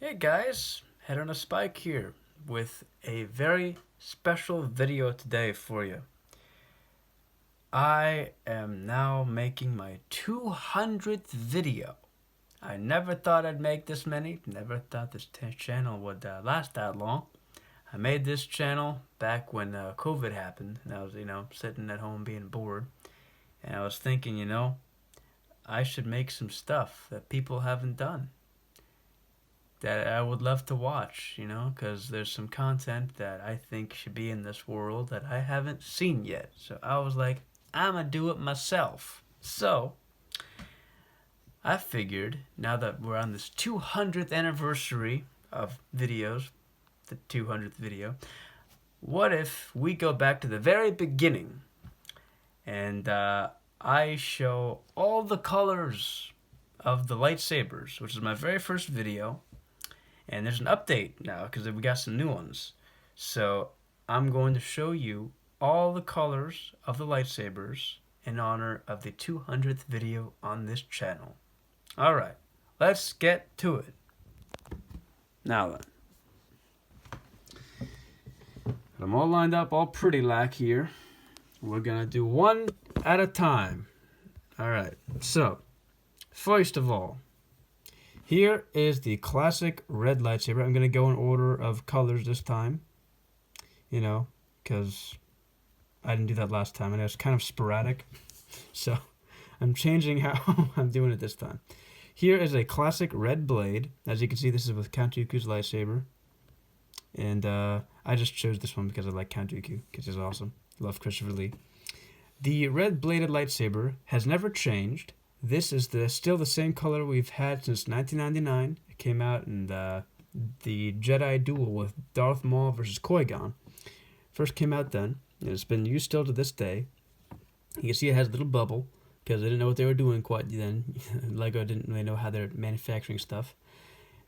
Hey guys, Head on a Spike here with a very special video today for you. I am now making my 200th video. I never thought I'd make this many, never thought this channel would last that long. I made this channel back when COVID happened and I was, sitting at home being bored. And I was thinking, I should make some stuff that people haven't done that I would love to watch, because there's some content that I think should be in this world that I haven't seen yet. So I was like, I'm gonna do it myself. So I figured now that we're on this 200th anniversary of videos, the 200th video, what if we go back to the very beginning and I show all the colors of the lightsabers, which is my very first video. And there's an update now because we got some new ones. So I'm going to show you all the colors of the lightsabers in honor of the 200th video on this channel. Alright, let's get to it. Now then. Got them all lined up, all pretty like here. We're going to do one at a time. Alright, so first of all, here is the classic red lightsaber. I'm going to go in order of colors this time, because I didn't do that last time, and it was kind of sporadic. So I'm changing how I'm doing it this time. Here is a classic red blade. As you can see, this is with Count Dooku's lightsaber. And I just chose this one because I like Count Dooku, because he's awesome. Love Christopher Lee. The red bladed lightsaber has never changed. This is still the same color we've had since 1999. It came out in the Jedi duel with Darth Maul versus Qui-Gon. First came out then. It's been used still to this day. You can see it has a little bubble because they didn't know what they were doing quite then. Lego didn't really know how they're manufacturing stuff.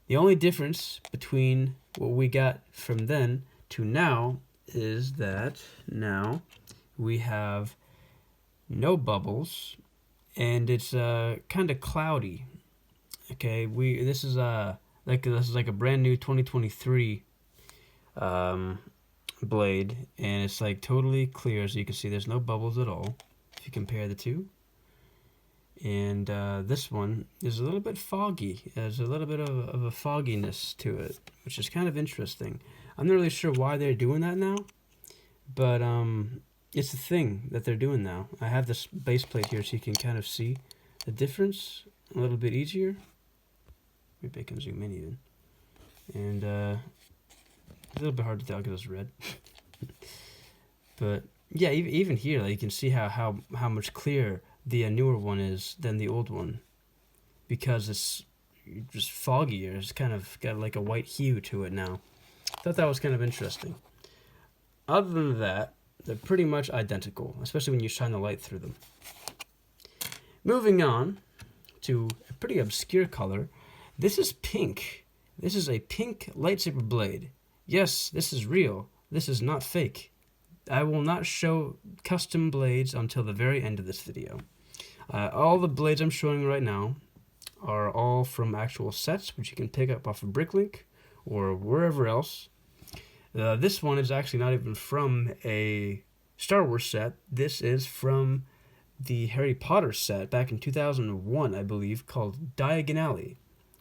The only difference between what we got from then to now is that now we have no bubbles. And it's kind of cloudy. Okay, this is like a brand new 2023 blade, and it's like totally clear, so you can see there's no bubbles at all if you compare the two. And this one is a little bit foggy. There's a little bit of a fogginess to it, which is kind of interesting. I'm not really sure why they're doing that now, but it's the thing that they're doing now. I have this base plate here so you can kind of see the difference a little bit easier. Maybe I can zoom in even. And it's a little bit hard to tell because it's red. But yeah, even here, like, you can see how much clearer the newer one is than the old one. Because it's just foggier. It's kind of got like a white hue to it now. Thought that was kind of interesting. Other than that, they're pretty much identical, especially when you shine the light through them. Moving on to a pretty obscure color. This is pink. This is a pink lightsaber blade. Yes, this is real. This is not fake. I will not show custom blades until the very end of this video. All the blades I'm showing right now are all from actual sets, which you can pick up off of Bricklink or wherever else. This one is actually not even from a Star Wars set. This is from the Harry Potter set back in 2001, I believe, called Diagonally.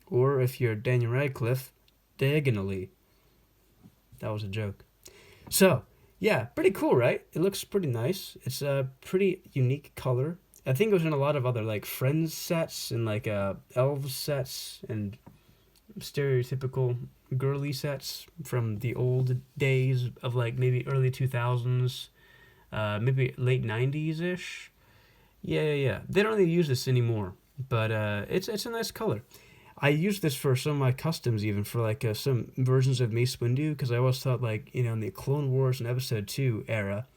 Or if you're Daniel Radcliffe, Diagonally. That was a joke. So, yeah, pretty cool, right? It looks pretty nice. It's a pretty unique color. I think it was in a lot of other like Friends sets and like Elves sets and stereotypical girly sets from the old days of like maybe early 2000s, maybe late 90s-ish. Yeah. They don't really use this anymore, but it's a nice color. I use this for some of my customs, even for like some versions of Mace Windu, because I always thought, like, in the Clone Wars and Episode 2 era,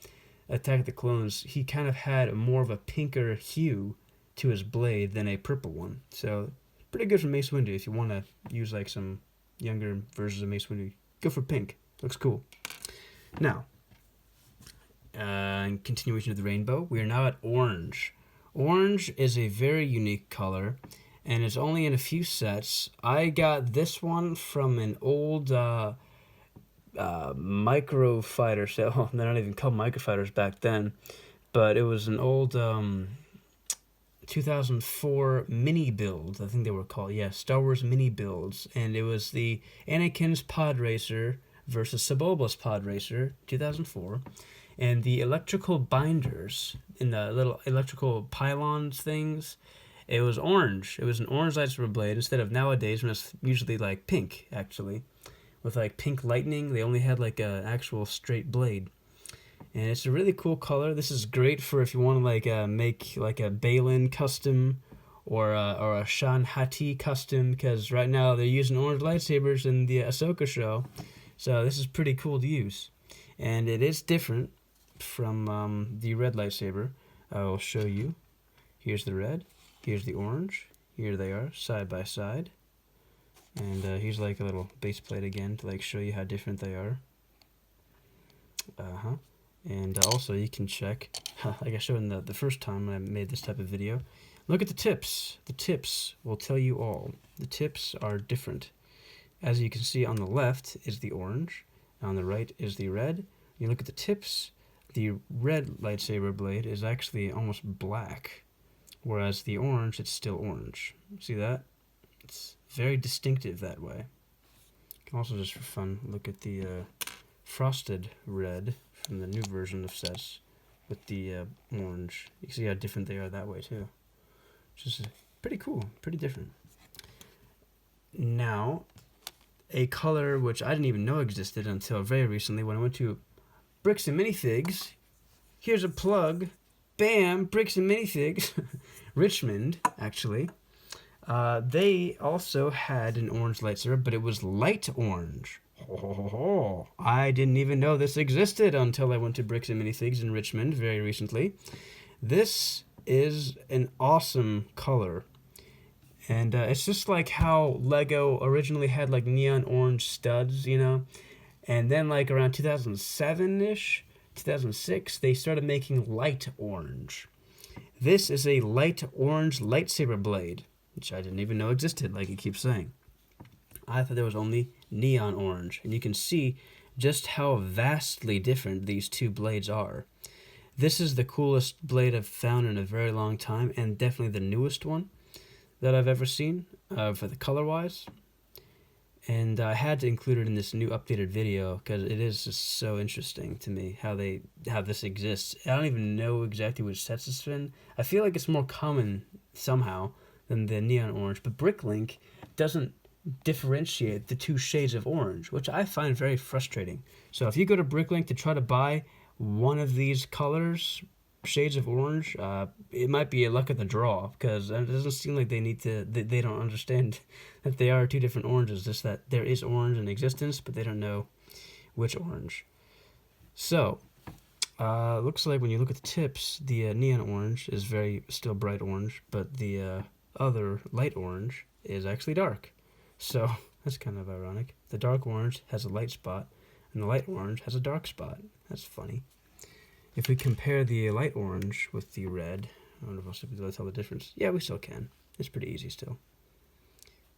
Attack of the Clones, he kind of had more of a pinker hue to his blade than a purple one. So pretty good for Mace Windu if you want to use like some younger versions of Mace Windu. Go for pink. Looks cool. Now, in continuation of the rainbow, we are now at orange. Orange is a very unique color, and it's only in a few sets. I got this one from an old micro fighter set. Well, they're not even called micro fighters back then, but it was an old 2004 mini build. I think they were called, yeah, Star Wars mini builds, and it was the Anakin's Pod Racer versus Sebulba's Pod Racer, 2004, and the electrical binders in the little electrical pylons things. It was orange. It was an orange lightsaber blade instead of nowadays when it's usually like pink, actually, with like pink lightning. They only had like a actual straight blade, and it's a really cool color. This is great for if you want to like make like a Balin custom or a Shan Hati custom, because right now they're using orange lightsabers in the Ahsoka show, so this is pretty cool to use, and it is different from the red lightsaber. I will show you. Here's the red. Here's the orange. Here they are, side by side. And here's like a little base plate again to like show you how different they are. And also you can check, like I showed in the first time when I made this type of video, look at the tips. The tips will tell you all. The tips are different. As you can see, on the left is the orange, and on the right is the red. You look at the tips, the red lightsaber blade is actually almost black, whereas the orange, it's still orange. See that? It's very distinctive that way. You can also, just for fun, look at the frosted red from the new version of sets with the orange. You can see how different they are that way too, which is pretty cool, pretty different. Now, a color which I didn't even know existed until very recently when I went to Bricks and Minifigs. Here's a plug. Bam! Bricks and Minifigs. Richmond, actually. They also had an orange lightsaber, but it was light orange. I didn't even know this existed until I went to Bricks and Minifigs in Richmond very recently. This is an awesome color. And it's just like how Lego originally had like neon orange studs, you know? And then like around 2007-ish, 2006, they started making light orange. This is a light orange lightsaber blade, which I didn't even know existed, like it keeps saying. I thought there was only neon orange, and you can see just how vastly different these two blades are. This is the coolest blade I've found in a very long time, and definitely the newest one that I've ever seen for the color-wise. And I had to include it in this new updated video because it is just so interesting to me how this exists. I don't even know exactly which sets it's in. I feel like it's more common somehow than the neon orange, but Bricklink doesn't differentiate the two shades of orange, which I find very frustrating. So if you go to Bricklink to try to buy one of these colors, shades of orange, it might be a luck of the draw, because it doesn't seem like they don't understand that they are two different oranges, just that there is orange in existence, but they don't know which orange. So looks like when you look at the tips, the neon orange is still bright orange, but the other light orange is actually dark. So that's kind of ironic. The dark orange has a light spot, and the light orange has a dark spot. That's funny. If we compare the light orange with the red, I wonder if I'll still be able to tell the difference. Yeah, we still can. It's pretty easy still.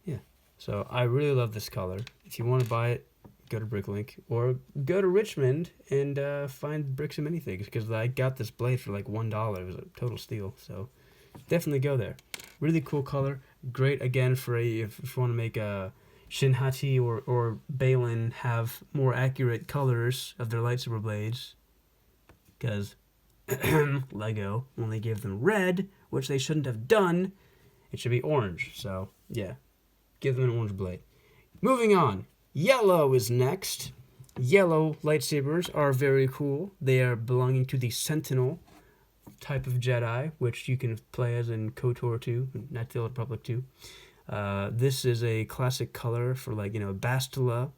Yeah. So I really love this color. If you want to buy it, go to Bricklink or go to Richmond and find Bricks and Minifigs, because I got this blade for like $1. It was a total steal. So definitely go there. Really cool color. Great again for if you want to make a Shinhati or Balin have more accurate colors of their lightsaber blades. Because Lego only gave them red, which they shouldn't have done. It should be orange. So, yeah. Give them an orange blade. Moving on. Yellow is next. Yellow lightsabers are very cool. They are belonging to the Sentinel type of Jedi, which you can play as in KOTOR 2, Knights of the Old Republic 2. This is a classic color for, like, Bastila.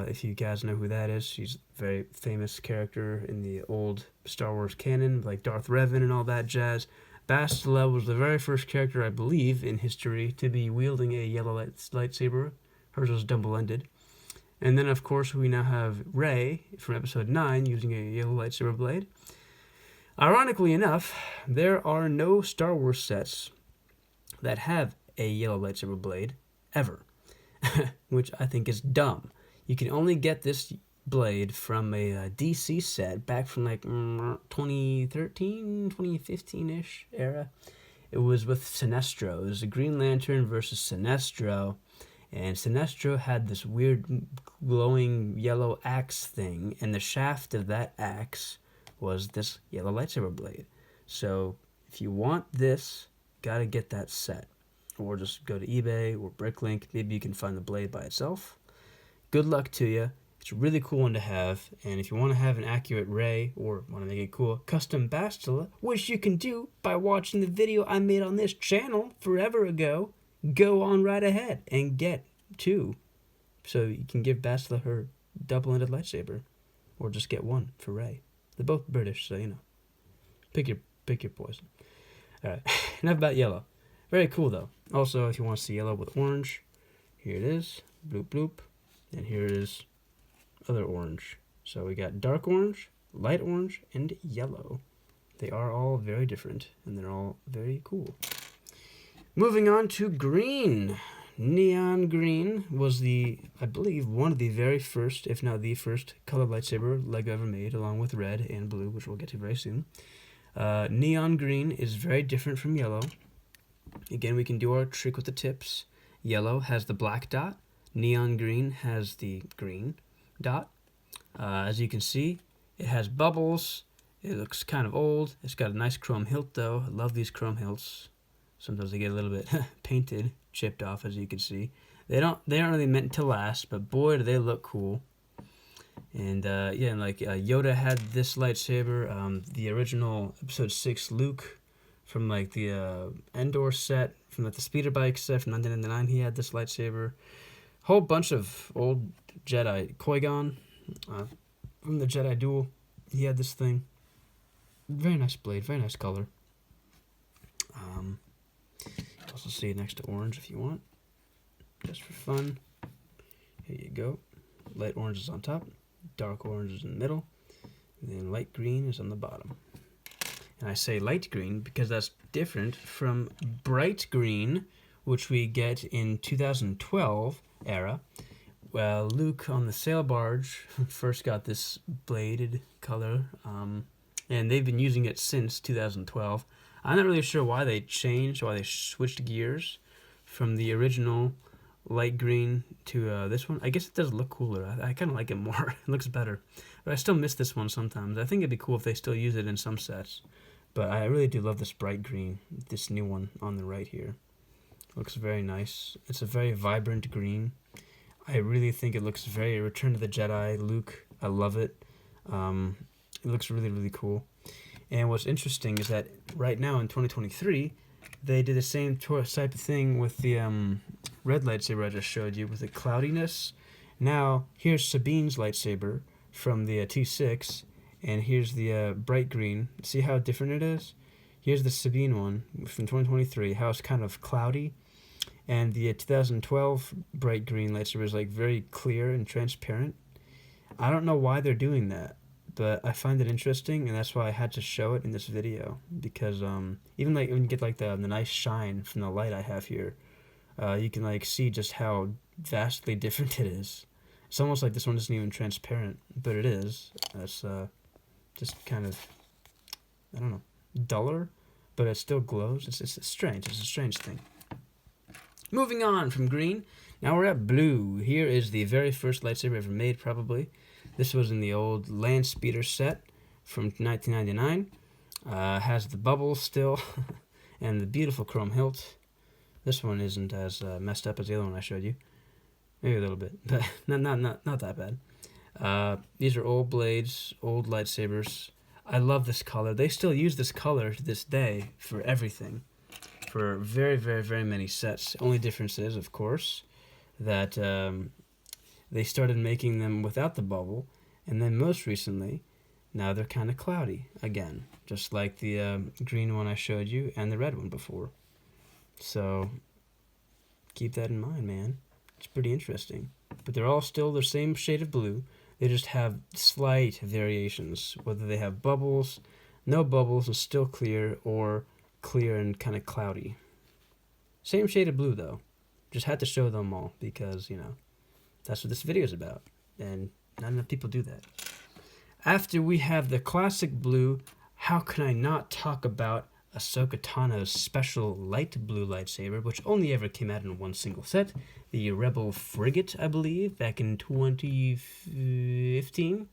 If you guys know who that is, she's a very famous character in the old Star Wars canon, like Darth Revan and all that jazz. Bastila was the very first character, I believe, in history to be wielding a yellow lightsaber. Hers was double-ended. And then, of course, we now have Rey from Episode 9 using a yellow lightsaber blade. Ironically enough, there are no Star Wars sets that have a yellow lightsaber blade ever, which I think is dumb. You can only get this blade from a DC set back from like 2013, 2015-ish era. It was with Sinestro. It was a Green Lantern versus Sinestro, and Sinestro had this weird glowing yellow axe thing, and the shaft of that axe was this yellow lightsaber blade. So if you want this, gotta get that set. Or just go to eBay or Bricklink. Maybe you can find the blade by itself. Good luck to you. It's a really cool one to have, and if you want to have an accurate Rey, or want to make it cool, custom Bastila, which you can do by watching the video I made on this channel forever ago, go on right ahead and get 2. So you can give Bastila her double-ended lightsaber, or just get 1 for Rey. They're both British, so you know. Pick your poison. Alright, enough about yellow. Very cool though. Also, if you want to see yellow with orange, here it is. Bloop bloop. And here it is. Other orange. So we got dark orange, light orange, and yellow. They are all very different, and they're all very cool. Moving on to green. Neon green was I believe, one of the very first, if not the first, color lightsaber Lego ever made, along with red and blue, which we'll get to very soon. Neon green is very different from yellow. Again, we can do our trick with the tips. Yellow has the black dot. Neon green has the green dot. As you can see, it has bubbles. It looks kind of old. It's got a nice chrome hilt though. I love these chrome hilts. Sometimes they get a little bit painted, chipped off, as you can see. They aren't really meant to last, but boy do they look cool. And yeah, and like Yoda had this lightsaber. The original Episode 6 Luke from like the Endor set, from like the speeder bike set from 1999, he had this lightsaber. Whole bunch of old Jedi. Qui-Gon from the Jedi Duel, he had this thing. Very nice blade, very nice color. Also see it next to orange if you want, just for fun. Here you go. Light orange is on top, dark orange is in the middle, and then light green is on the bottom. And I say light green because that's different from bright green, which we get in 2012 era. Well, Luke on the sail barge first got this bladed color, and they've been using it since 2012. I'm not really sure why they switched gears from the original light green to this one. I guess it does look cooler. I kind of like it more. It looks better. But I still miss this one sometimes. I think it'd be cool if they still use it in some sets. But I really do love this bright green, this new one on the right here. Looks very nice. It's a very vibrant green. I really think it looks very Return to the Jedi Luke. I love it. It looks really, really cool. And what's interesting is that right now in 2023, they did the same type of thing with the red lightsaber I just showed you, with the cloudiness. Now, here's Sabine's lightsaber from the T6, and here's the bright green. See how different it is? Here's the Sabine one from 2023, how it's kind of cloudy. And the 2012 bright green lightsaber is like very clear and transparent. I don't know why they're doing that, but I find it interesting, and that's why I had to show it in this video. Because even like when you get like the nice shine from the light I have here, you can like see just how vastly different it is. It's almost like this one isn't even transparent, but it is. It's just kind of, I don't know, duller, but it still glows. It's strange. It's a strange thing. Moving on from green, now we're at blue. Here is the very first lightsaber ever made, probably. This was in the old Land Speeder set from 1999. Has the bubbles still, and the beautiful chrome hilt. This one isn't as messed up as the other one I showed you. Maybe a little bit, but not that bad. These are old blades, old lightsabers. I love this color. They still use this color to this day for everything. For very, very, very many sets. Only difference is, of course, that they started making them without the bubble, and then most recently, now they're kind of cloudy again, just like the green one I showed you and the red one before. So keep that in mind, man. It's pretty interesting. But they're all still the same shade of blue. They just have slight variations, whether they have bubbles, no bubbles and still clear, or clear and kind of cloudy. Same shade of blue though. Just had to show them all because, that's what this video is about. And not enough people do that. After we have the classic blue, how can I not talk about Ahsoka Tano's special light blue lightsaber, which only ever came out in one single set, the Rebel Frigate, I believe, back in 2015,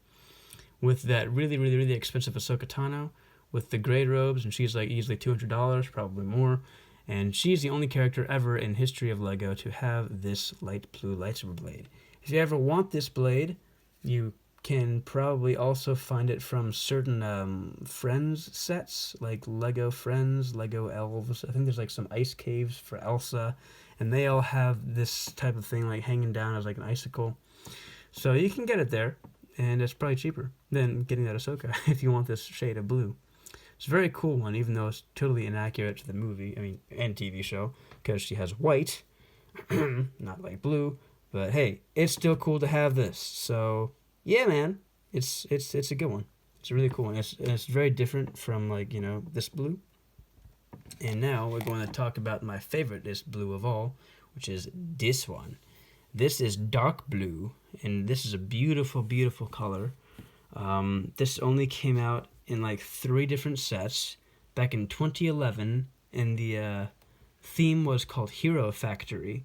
with that really, really, really expensive Ahsoka Tano, with the gray robes, and she's like easily $200, probably more, and she's the only character ever in history of LEGO to have this light blue lightsaber blade. If you ever want this blade, you can probably also find it from certain Friends sets, like Lego Friends, Lego Elves. I think there's like some ice caves for Elsa, and they all have this type of thing like hanging down as like an icicle. So you can get it there, and it's probably cheaper than getting that Ahsoka if you want this shade of blue. It's a very cool one, even though it's totally inaccurate to the movie, and TV show, because she has white, not like blue, but hey, it's still cool to have this, so... yeah, man, it's a good one. It's a really cool one. It's very different from this blue. And now we're going to talk about my favorite blue of all, which is this one. This is dark blue, and this is a beautiful, beautiful color. This only came out in like 3 different sets back in 2011, and the theme was called Hero Factory.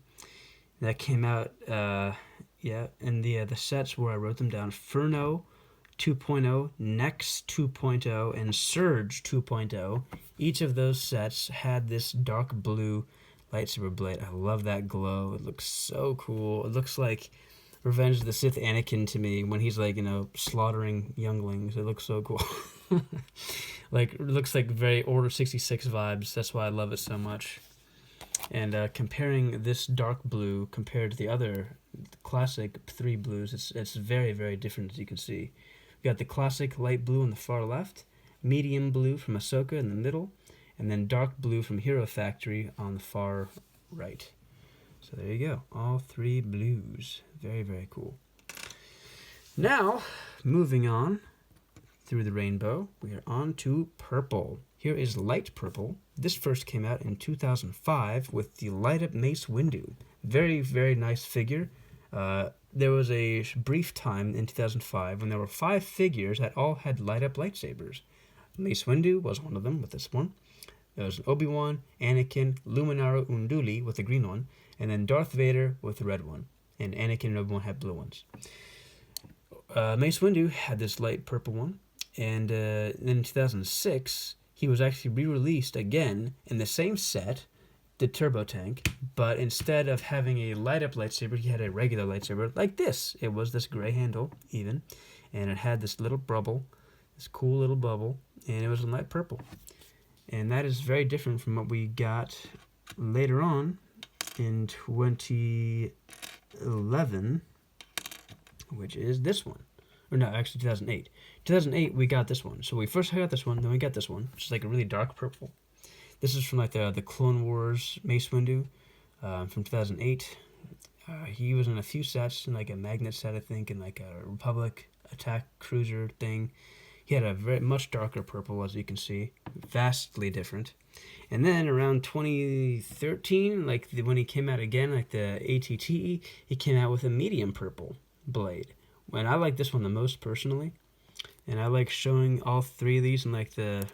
That came out. Yeah, and the sets where I wrote them down: Furno 2.0, Nex 2.0, and Surge 2.0. Each of those sets had this dark blue lightsaber blade. I love that glow. It looks so cool. It looks like Revenge of the Sith Anakin to me when he's slaughtering younglings. It looks so cool. It looks like very Order 66 vibes. That's why I love it so much. And comparing this dark blue compared to the other classic 3 blues, it's very, very different, as you can see. We got the classic light blue on the far left, medium blue from Ahsoka in the middle, and then dark blue from Hero Factory on the far right. So there you go, all 3 blues. Very, very cool. Now, moving on through the rainbow, we are on to purple. Here is light purple. This first came out in 2005 with the light up Mace Windu. Very, very nice figure. There was a brief time in 2005 when there were 5 figures that all had light up lightsabers. Mace Windu was one of them with this one. There was Obi-Wan, Anakin, Luminara Unduli with the green one, and then Darth Vader with the red one. And Anakin and Obi-Wan had blue ones. Mace Windu had this light purple one. And then in 2006, he was actually re-released again in the same set, the Turbo Tank, but instead of having a light-up lightsaber, he had a regular lightsaber like this. It was this gray handle, even, and it had this little bubble, this cool little bubble, and it was in light purple. And that is very different from what we got later on in 2011, which is this one. Or no, actually 2008. 2008, we got this one. So we first got this one, then we got this one, which is like a really dark purple. This is from the Clone Wars Mace Windu from 2008. He was in a few sets, in like a magnet set, I think, and like a Republic attack cruiser thing. He had a very much darker purple, as you can see, vastly different. And then around 2013, when he came out again, like the ATTE, he came out with a medium purple blade. And I like this one the most personally, and I like showing all 3 of these in like the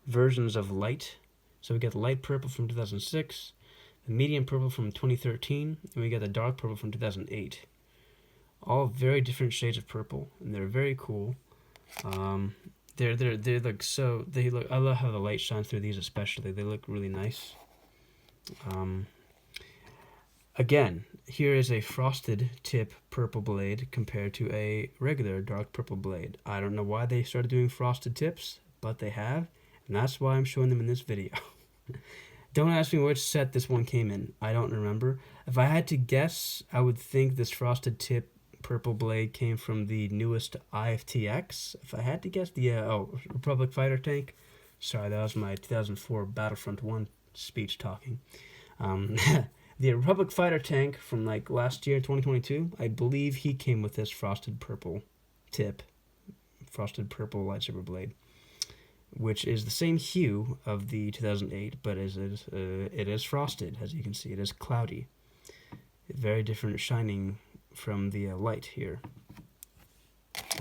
versions of light. So we got the light purple from 2006, the medium purple from 2013, and we got the dark purple from 2008. All very different shades of purple, and they're very cool. They look so I love how the light shines through these, especially. They look really nice. Again, here is a frosted tip purple blade compared to a regular dark purple blade. I don't know why they started doing frosted tips, but they have, and that's why I'm showing them in this video. Don't ask me which set this one came in. I don't remember. If I had to guess, I would think this frosted tip purple blade came from the newest IFTX. If I had to guess, the Republic Fighter Tank. Sorry, that was my 2004 Battlefront 1 speech talking. The Republic Fighter Tank from last year, 2022, I believe he came with this frosted purple tip, frosted purple lightsaber blade. which is the same hue of the 2008, but it is frosted, as you can see. It is cloudy. Very different shining from the light here.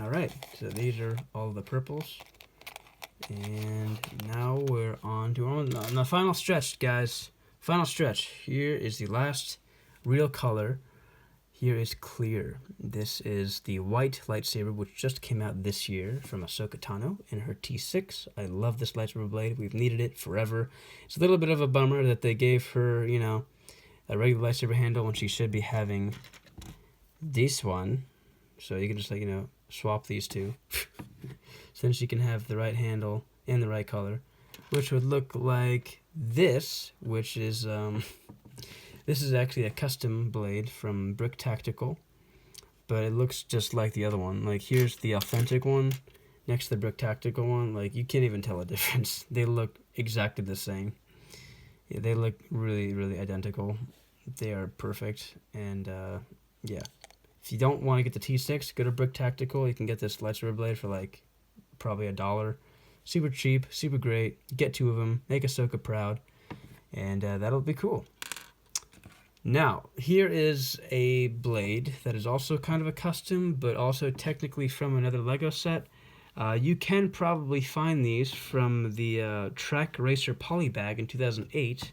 Alright, so these are all the purples. And now we're on to the final stretch, guys. Final stretch. Here is the last real color. Here is clear. This is the white lightsaber, which just came out this year from Ahsoka Tano in her T6. I love this lightsaber blade. We've needed it forever. It's a little bit of a bummer that they gave her, you know, a regular lightsaber handle when she should be having this one. So you can just, like, you know, swap these two. So then she can have the right handle and the right color, which would look like this, which is this is actually a custom blade from Brick Tactical, but it looks just like the other one. Like, here's the authentic one next to the Brick Tactical one. Like, you can't even tell a difference. They look exactly the same. Yeah, they look really, really identical. They are perfect. And yeah, if you don't want to get the T6, go to Brick Tactical. You can get this lightsaber blade for like probably $1. Super cheap, super great. Get 2 of them, make Ahsoka proud, and that'll be cool. Now, here is a blade that is also kind of a custom, but also technically from another LEGO set. You can probably find these from the Trek Racer Polybag in 2008,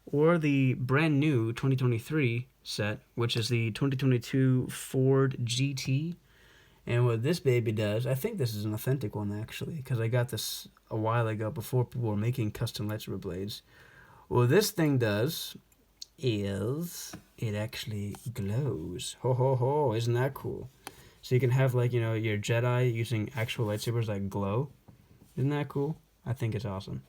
or the brand new 2023 set, which is the 2022 Ford GT. And what this baby does, I think this is an authentic one actually, because I got this a while ago before people were making custom lightsaber blades. What this thing does is it actually glows. Ho ho ho, isn't that cool? So you can have, like, you know, your Jedi using actual lightsabers that glow. Isn't that cool? I think it's awesome.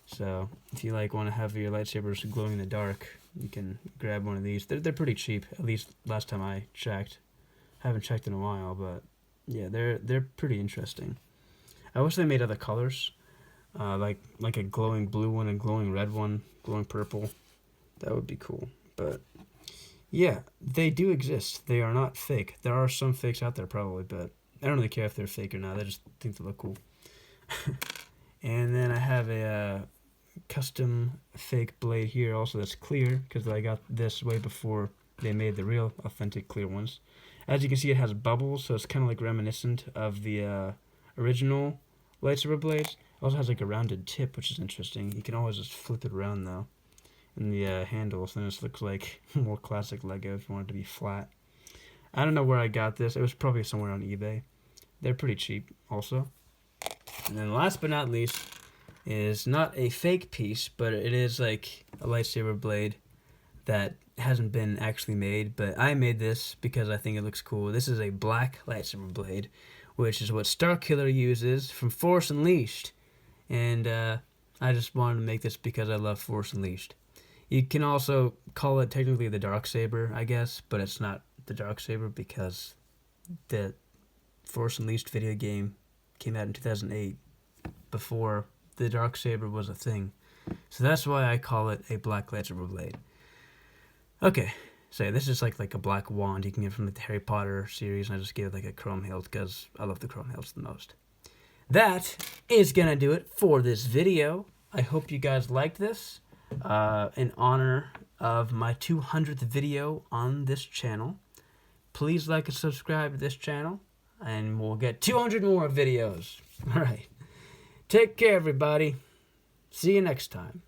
So if you like want to have your lightsabers glowing in the dark, you can grab one of these. They're pretty cheap, at least last time I checked. I haven't checked in a while, but yeah, they're pretty interesting. I wish they made other colors, like a glowing blue one, a glowing red one, glowing purple. That would be cool. But yeah, they do exist. They are not fake. There are some fakes out there probably, but I don't really care if they're fake or not. I just think they look cool. And then I have a custom fake blade here also that's clear, because I got this way before they made the real authentic clear ones. As you can see, it has bubbles, so it's kind of like reminiscent of the original lightsaber blades. It also has like a rounded tip, which is interesting. You can always just flip it around though in the handle, so then it looks like more classic Lego if you want it to be flat. I don't know where I got this. It was probably somewhere on eBay. They're pretty cheap also. And then last but not least is not a fake piece, but it is like a lightsaber blade that hasn't been actually made, but I made this because I think it looks cool. This is a black lightsaber blade, which is what Starkiller uses from Force Unleashed, and I just wanted to make this because I love Force Unleashed. You can also call it technically the Darksaber, I guess, but it's not the Darksaber because the Force Unleashed video game came out in 2008, before the Darksaber was a thing. So that's why I call it a black lightsaber blade. Okay, so this is like a black wand you can get from the Harry Potter series, and I just gave it like a chrome hilt because I love the chrome hilts the most. That is gonna do it for this video. I hope you guys liked this. In honor of my 200th video on this channel, please like and subscribe to this channel, and we'll get 200 more videos. All right, take care, everybody. See you next time.